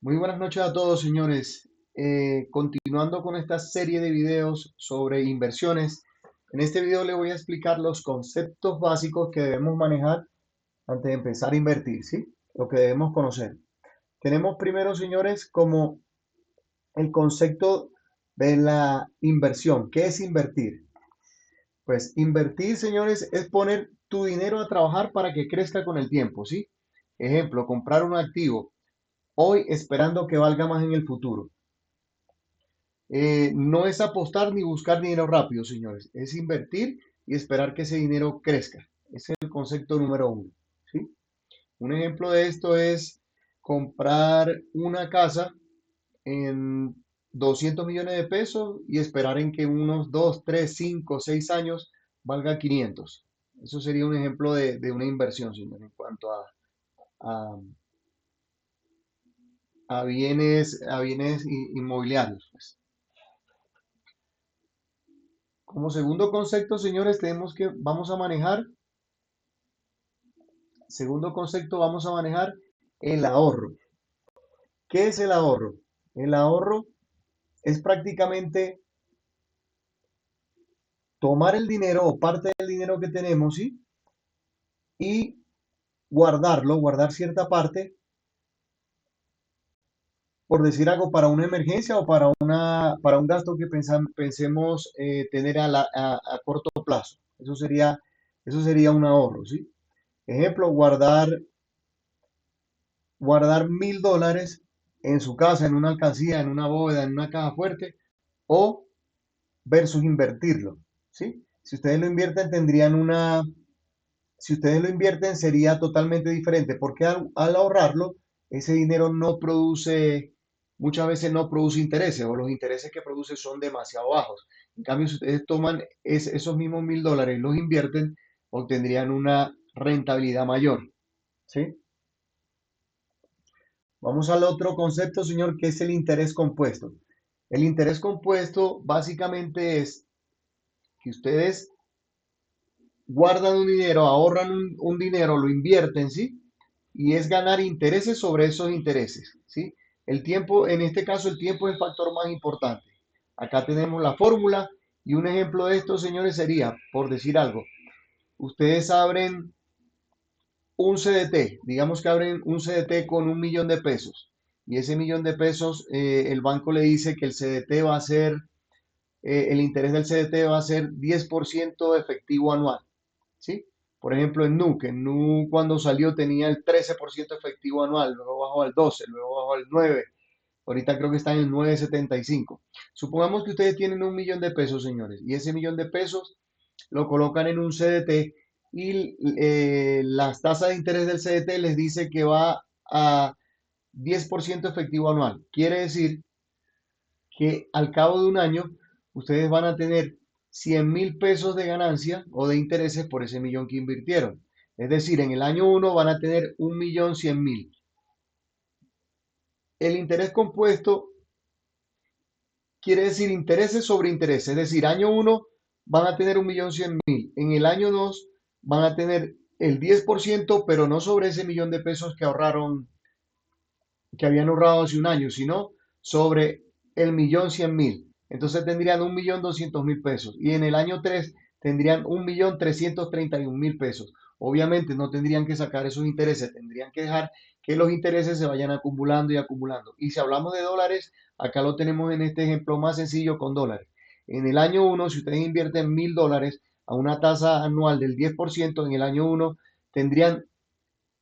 Muy buenas noches a todos, señores. Continuando con esta serie de videos sobre inversiones, en este video le voy a explicar los conceptos básicos que debemos manejar antes de empezar a invertir, ¿sí? Lo que debemos conocer. Tenemos primero, señores, como el concepto de la inversión. ¿Qué es invertir? Pues invertir, señores, es poner tu dinero a trabajar para que crezca con el tiempo, ¿sí? Ejemplo, comprar un activo hoy esperando que valga más en el futuro. No es apostar ni buscar dinero rápido, señores. Es invertir y esperar que ese dinero crezca. Ese es el concepto número uno, ¿sí? Un ejemplo de esto es comprar una casa en 200 millones de pesos y esperar en que unos 2, 3, 5, 6 años valga 500. Eso sería un ejemplo de una inversión, señor, en cuanto a, a bienes inmobiliarios, pues. Como segundo concepto, señores, vamos a manejar el ahorro. ¿Qué es el ahorro? El ahorro es prácticamente tomar el dinero o parte del dinero que tenemos, ¿sí? Y guardar cierta parte, por decir algo, para una emergencia o para un gasto que pensemos tener a corto plazo. Eso sería un ahorro, ¿sí? Ejemplo, guardar $1000 en su casa, en una alcancía, en una bóveda, en una caja fuerte, o versus invertirlo, ¿sí? Si ustedes lo invierten sería totalmente diferente, porque al ahorrarlo, ese dinero muchas veces no produce intereses, o los intereses que produce son demasiado bajos. En cambio, si ustedes toman esos mismos $1000 y los invierten, obtendrían una rentabilidad mayor, ¿sí? Vamos al otro concepto, señor, que es el interés compuesto. El interés compuesto básicamente es que ustedes guardan un dinero, ahorran un dinero, lo invierten, ¿sí? Y es ganar intereses sobre esos intereses, ¿sí? El tiempo, en este caso, el tiempo es el factor más importante. Acá tenemos la fórmula y un ejemplo de esto, señores, sería, por decir algo, ustedes abren un CDT, digamos que abren un CDT con 1 millón de pesos y ese millón de pesos el banco le dice que el interés del CDT va a ser 10% efectivo anual, ¿sí? Por ejemplo, en Nu cuando salió tenía el 13% efectivo anual, luego bajó al 12, luego bajó al 9, ahorita creo que está en el 9,75. Supongamos que ustedes tienen 1 millón de pesos, señores, y ese millón de pesos lo colocan en un CDT y las tasas de interés del CDT les dice que va a 10% efectivo anual. Quiere decir que al cabo de un año ustedes van a tener 100.000 pesos de ganancia o de intereses por ese millón que invirtieron. Es decir, en el año uno van a tener 1.100.000. El interés compuesto quiere decir intereses sobre intereses. Es decir, año uno van a tener 1.100.000. En el año 2 van a tener el 10%, pero no sobre ese millón de pesos que habían ahorrado hace un año, sino sobre el 1.100.000. Entonces tendrían 1.200.000 pesos. Y en el año 3 tendrían 1.331.000 pesos. Obviamente no tendrían que sacar esos intereses, tendrían que dejar que los intereses se vayan acumulando y acumulando. Y si hablamos de dólares, acá lo tenemos en este ejemplo más sencillo con dólares. En el año uno, si ustedes invierten $1000 a una tasa anual del 10%, en el año uno tendrían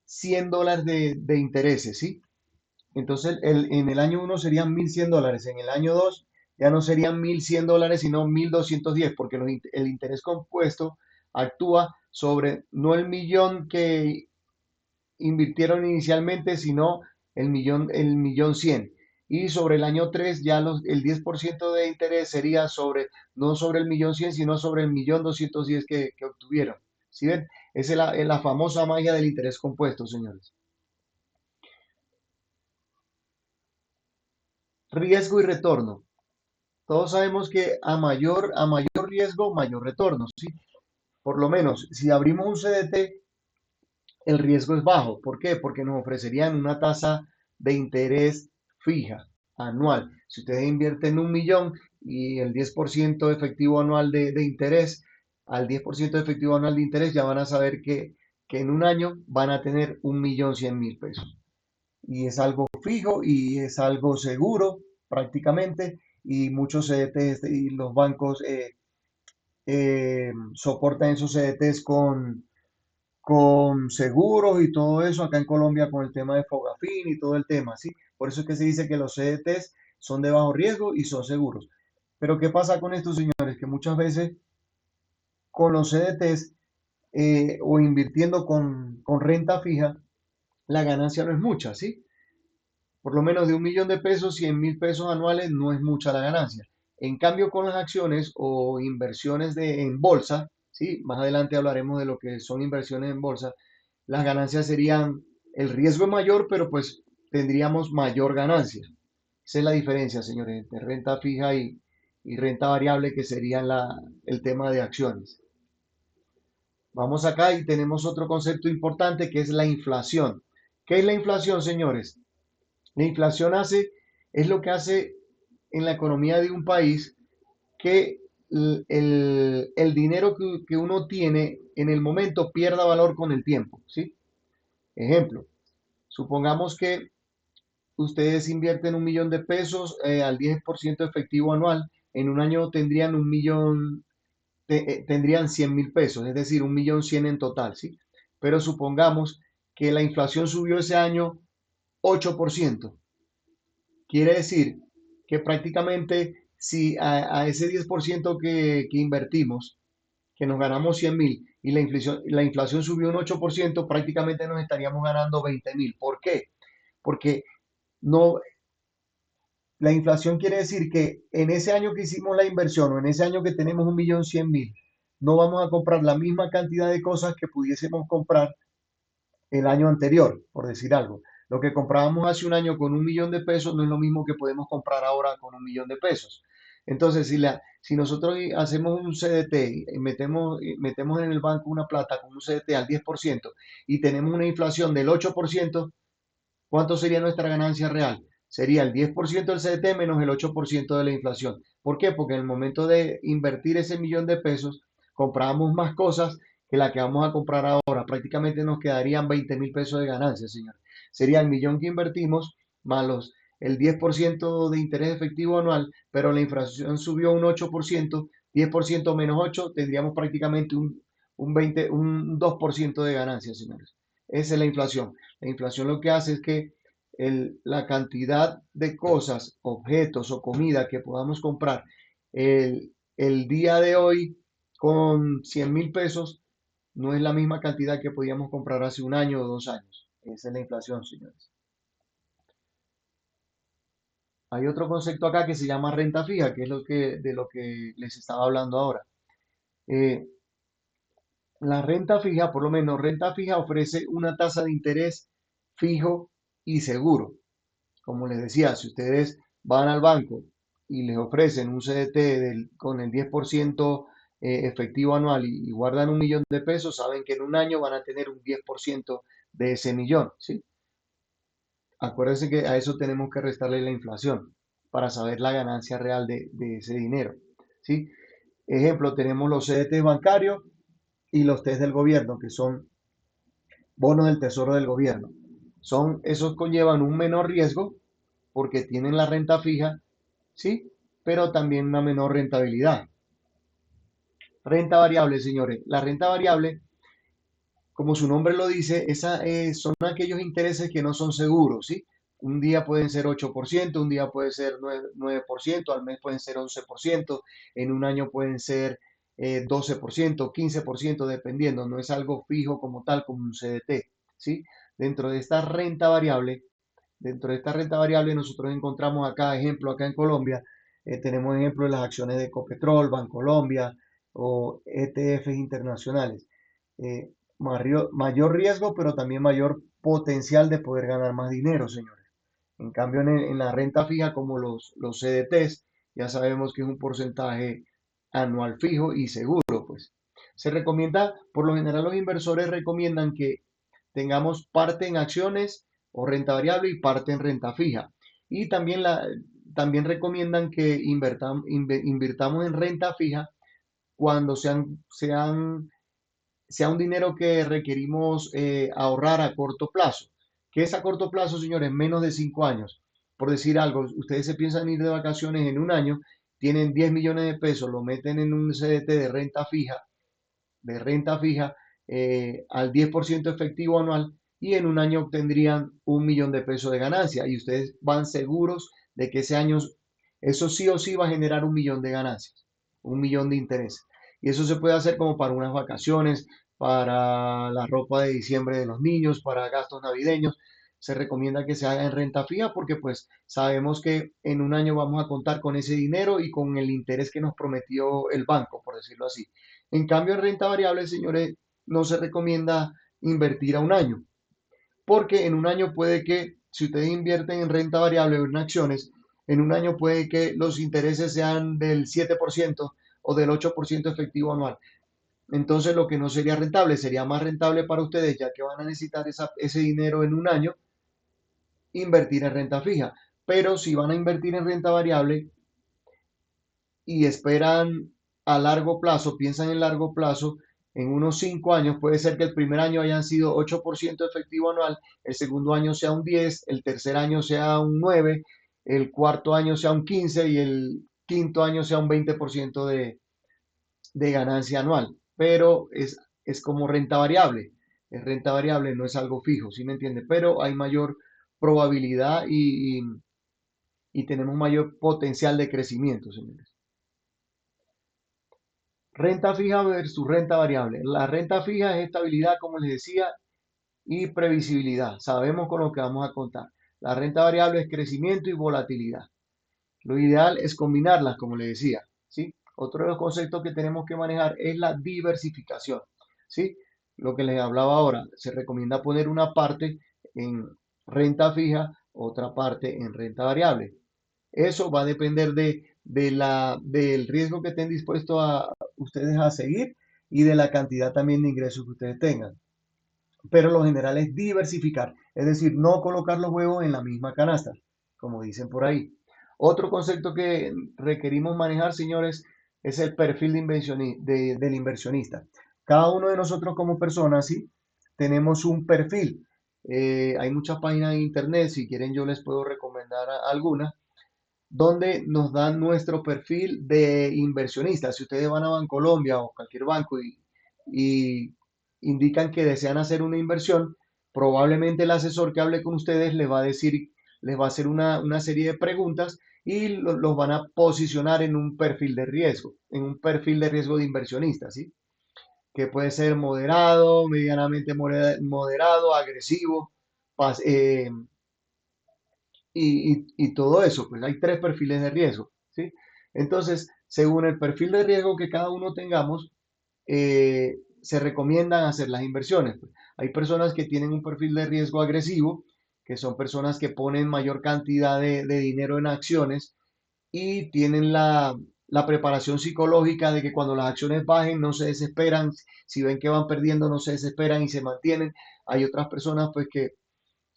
$100 de intereses, ¿sí? Entonces, en el año uno serían $1.100, en el año 2 ya no serían $1.100, sino 1.210, porque el interés compuesto actúa sobre no el millón que invirtieron inicialmente, sino el millón 100. Y sobre el año 3 ya el 10% de interés sería no sobre el millón 100, sino sobre el millón 210 que obtuvieron. ¿Sí ven? Esa es la famosa magia del interés compuesto, señores. Riesgo y retorno. Todos sabemos que a mayor riesgo, mayor retorno, ¿sí? Por lo menos, si abrimos un CDT, el riesgo es bajo. ¿Por qué? Porque nos ofrecerían una tasa de interés fija anual. Si ustedes invierten 1 millón y el 10% efectivo anual de interés, al 10% de efectivo anual de interés ya van a saber que en un año van a tener 1.100.000 pesos. Y es algo fijo y es algo seguro prácticamente, y muchos CDTs y los bancos soportan esos CDTs con seguros y todo eso, acá en Colombia con el tema de Fogafín y todo el tema, ¿sí? Por eso es que se dice que los CDTs son de bajo riesgo y son seguros. Pero ¿qué pasa con estos señores? Que muchas veces con los CDTs o invirtiendo con renta fija, la ganancia no es mucha, ¿sí? Por lo menos de 1 millón de pesos, 100.000 pesos anuales no es mucha la ganancia. En cambio, con las acciones o inversiones en bolsa, ¿sí? Más adelante hablaremos de lo que son inversiones en bolsa, las ganancias serían, el riesgo es mayor, pero pues tendríamos mayor ganancia. Esa es la diferencia, señores, entre renta fija y renta variable, que sería el tema de acciones. Vamos acá y tenemos otro concepto importante que es la inflación. ¿Qué es la inflación, señores? La inflación es lo que hace en la economía de un país que el dinero que uno tiene en el momento pierda valor con el tiempo, ¿sí? Ejemplo, supongamos que ustedes invierten 1 millón de pesos al 10% efectivo anual, en un año tendrían 1 millón, tendrían 100.000 pesos, es decir, 1.100.000 en total, ¿sí? Pero supongamos que la inflación subió ese año 8%. Quiere decir que prácticamente si a ese 10% que invertimos, que nos ganamos 100.000 y la inflación subió un 8%, prácticamente nos estaríamos ganando 20.000. ¿Por qué? Porque no, la inflación quiere decir que en ese año que hicimos la inversión o en ese año que tenemos 1.100.000, no vamos a comprar la misma cantidad de cosas que pudiésemos comprar el año anterior, por decir algo. Lo que comprábamos hace un año con 1 millón de pesos no es lo mismo que podemos comprar ahora con 1 millón de pesos. Entonces, si nosotros hacemos un CDT y metemos en el banco una plata con un CDT al 10% y tenemos una inflación del 8%, ¿cuánto sería nuestra ganancia real? Sería el 10% del CDT menos el 8% de la inflación. ¿Por qué? Porque en el momento de invertir ese 1 millón de pesos, comprábamos más cosas que la que vamos a comprar ahora. Prácticamente nos quedarían 20.000 pesos de ganancia, señor. Sería el millón que invertimos más el 10% de interés efectivo anual, pero la inflación subió un 8%, 10% menos 8, tendríamos prácticamente un 2% de ganancia, señores. Esa es la inflación. La inflación lo que hace es que la cantidad de cosas, objetos o comida que podamos comprar el día de hoy con 100.000 pesos no es la misma cantidad que podíamos comprar hace un año o 2 años. Esa es la inflación, señores. Hay otro concepto acá que se llama renta fija, que es de lo que les estaba hablando ahora. Eh, la renta fija, por lo menos renta fija, ofrece una tasa de interés fijo y seguro. Como les decía, si ustedes van al banco y les ofrecen un CDT con el 10% efectivo anual y guardan 1 millón de pesos, saben que en un año van a tener un 10% de ese millón, ¿sí? Acuérdense que a eso tenemos que restarle la inflación para saber la ganancia real de ese dinero, ¿sí? Ejemplo, tenemos los CDT bancarios y los TES del gobierno, que son bonos del tesoro del gobierno. Esos conllevan un menor riesgo porque tienen la renta fija, ¿sí? Pero también una menor rentabilidad. Renta variable, señores. La renta variable, como su nombre lo dice, son aquellos intereses que no son seguros, ¿sí? Un día pueden ser 8%, un día puede ser 9%, al mes pueden ser 11%, en un año pueden ser 12%, 15%, dependiendo. No es algo fijo como tal, como un CDT, ¿sí? Dentro de esta renta variable, nosotros encontramos acá, ejemplo, acá en Colombia, tenemos ejemplo de las acciones de Copetrol, Bancolombia o ETFs internacionales. Mayor riesgo, pero también mayor potencial de poder ganar más dinero, señores. En cambio, en la renta fija, como los CDTs, ya sabemos que es un porcentaje anual fijo y seguro, pues. Se recomienda, por lo general los inversores recomiendan que tengamos parte en acciones o renta variable y parte en renta fija. Y también recomiendan que invirtamos en renta fija cuando sea un dinero que requerimos ahorrar a corto plazo. ¿Qué es a corto plazo, señores? Menos de 5 años. Por decir algo, ustedes se piensan ir de vacaciones en un año, tienen 10 millones de pesos, lo meten en un CDT de renta fija al 10% efectivo anual y en un año obtendrían 1 millón de pesos de ganancia y ustedes van seguros de que ese año, eso sí o sí va a generar 1 millón de ganancias, 1 millón de intereses. Y eso se puede hacer como para unas vacaciones, para la ropa de diciembre de los niños, para gastos navideños. Se recomienda que se haga en renta fija porque pues sabemos que en un año vamos a contar con ese dinero y con el interés que nos prometió el banco, por decirlo así. En cambio, en renta variable, señores, no se recomienda invertir a un año, porque en un año puede que, si ustedes invierten en renta variable o en acciones, en un año puede que los intereses sean del 7% o del 8% efectivo anual. Entonces, lo que no sería rentable, sería más rentable para ustedes, ya que van a necesitar ese dinero en un año, invertir en renta fija. Pero si van a invertir en renta variable, y esperan a largo plazo, piensan en largo plazo, en unos 5 años, puede ser que el primer año hayan sido 8% efectivo anual, el segundo año sea un 10, el tercer año sea un 9, el cuarto año sea un 15 y el quinto año sea un 20% de ganancia anual. Pero es como renta variable. Es renta variable, no es algo fijo, ¿sí me entiende? Pero hay mayor probabilidad y tenemos mayor potencial de crecimiento, señores. Renta fija versus renta variable. La renta fija es estabilidad, como les decía, y previsibilidad. Sabemos con lo que vamos a contar. La renta variable es crecimiento y volatilidad. Lo ideal es combinarlas, como les decía, ¿sí? Otro de los conceptos que tenemos que manejar es la diversificación, ¿sí? Lo que les hablaba ahora, se recomienda poner una parte en renta fija, otra parte en renta variable. Eso va a depender del riesgo que estén dispuestos a ustedes a seguir y de la cantidad también de ingresos que ustedes tengan. Pero lo general es diversificar, es decir, no colocar los huevos en la misma canasta, como dicen por ahí. Otro concepto que requerimos manejar, señores, es el perfil del inversionista. Cada uno de nosotros como personas, ¿sí? Tenemos un perfil. Hay muchas páginas de internet, si quieren yo les puedo recomendar algunas donde nos dan nuestro perfil de inversionista. Si ustedes van a Bancolombia o cualquier banco y indican que desean hacer una inversión, probablemente el asesor que hable con ustedes les va a decir, les va a hacer una serie de preguntas y los van a posicionar en un perfil de riesgo, en un perfil de riesgo de inversionista, ¿sí? Que puede ser moderado, medianamente moderado, agresivo, y todo eso, pues hay tres perfiles de riesgo, ¿sí? Entonces, según el perfil de riesgo que cada uno tengamos, se recomiendan hacer las inversiones, pues. Hay personas que tienen un perfil de riesgo agresivo, que son personas que ponen mayor cantidad de dinero en acciones y tienen la preparación psicológica de que cuando las acciones bajen no se desesperan, si ven que van perdiendo no se desesperan y se mantienen. Hay otras personas pues que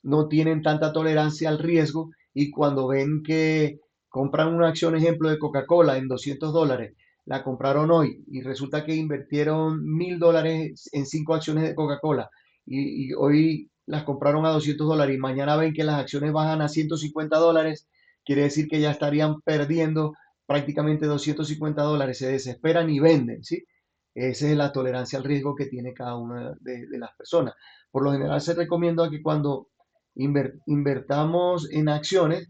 no tienen tanta tolerancia al riesgo y cuando ven que compran una acción, ejemplo, de Coca-Cola en $200, la compraron hoy y resulta que invirtieron $1.000 en 5 acciones de Coca-Cola y hoy las compraron a $200 y mañana ven que las acciones bajan a $150, quiere decir que ya estarían perdiendo prácticamente $250, se desesperan y venden, ¿sí? Esa es la tolerancia al riesgo que tiene cada una de las personas. Por lo general se recomienda que cuando invertamos en acciones,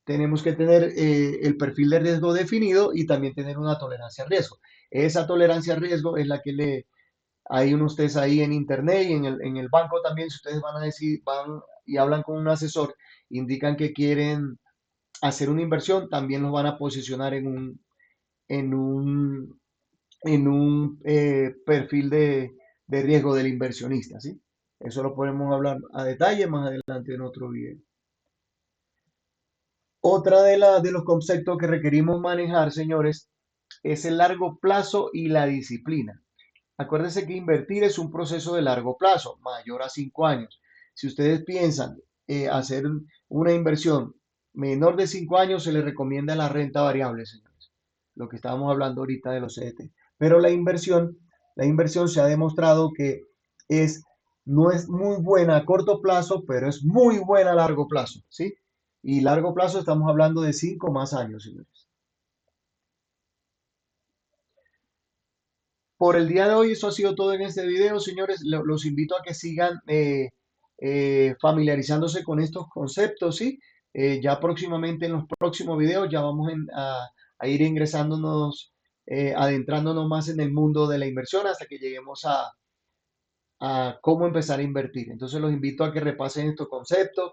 tenemos que tener el perfil de riesgo definido y también tener una tolerancia al riesgo. Esa tolerancia al riesgo es la que hay unos test ahí en internet y en el banco también, si ustedes van a decir, van y hablan con un asesor, indican que quieren hacer una inversión, también los van a posicionar en un, en un perfil de riesgo del inversionista, ¿sí? Eso lo podemos hablar a detalle más adelante en otro video. Otra de los conceptos que requerimos manejar, señores, es el largo plazo y la disciplina. Acuérdense que invertir es un proceso de largo plazo, mayor a 5 años. Si ustedes piensan hacer una inversión menor de 5 años se le recomienda la renta variable, señores. Lo que estábamos hablando ahorita de los CDT. Pero la inversión se ha demostrado que es, no es muy buena a corto plazo, pero es muy buena a largo plazo, ¿sí? Y largo plazo estamos hablando de 5 más años, señores. Por el día de hoy, eso ha sido todo en este video, señores. Los invito a que sigan familiarizándose con estos conceptos, ¿sí? Ya próximamente en los próximos videos ya vamos a ir ingresándonos, adentrándonos más en el mundo de la inversión hasta que lleguemos a cómo empezar a invertir. Entonces los invito a que repasen estos conceptos,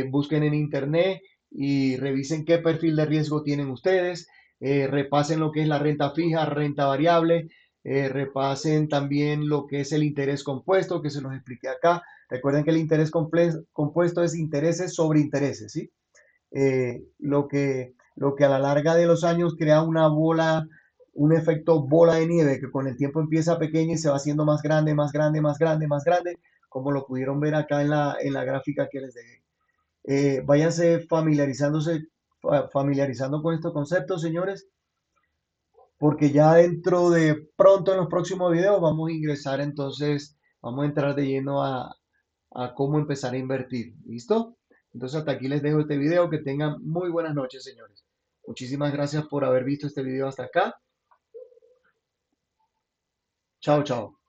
busquen en internet y revisen qué perfil de riesgo tienen ustedes, repasen lo que es la renta fija, renta variable, repasen también lo que es el interés compuesto, que se los expliqué acá. Recuerden que el interés compuesto es intereses sobre intereses, ¿sí? Lo que a la larga de los años crea una bola, un efecto bola de nieve que con el tiempo empieza pequeña y se va haciendo más grande, más grande, más grande, más grande, como lo pudieron ver acá en la gráfica que les dejé. Váyanse familiarizando con estos conceptos, señores, porque ya dentro de pronto en los próximos videos vamos a ingresar entonces, vamos a entrar de lleno a cómo empezar a invertir. ¿Listo? Entonces hasta aquí les dejo este video. Que tengan muy buenas noches, señores. Muchísimas gracias por haber visto este video hasta acá. Chao, chao.